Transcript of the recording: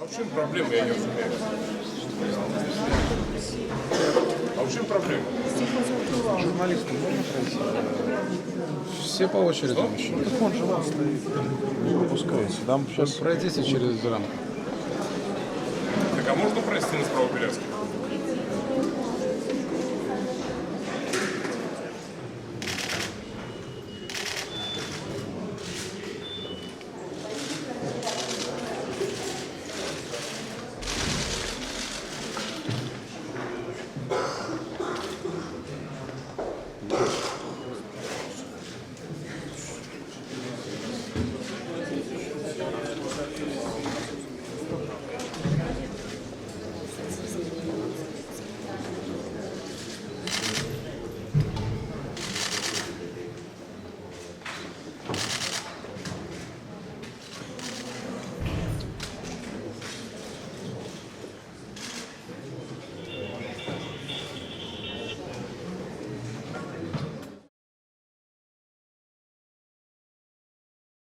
А в чем проблема, я не разумею. А в чем проблема? Журналистам можно пройти? Все по очереди. мужчины. Так он же вон стоит. Не выпускайте. Там сейчас... Пройдите через рамку. Так а можно пройти на Справобелярский?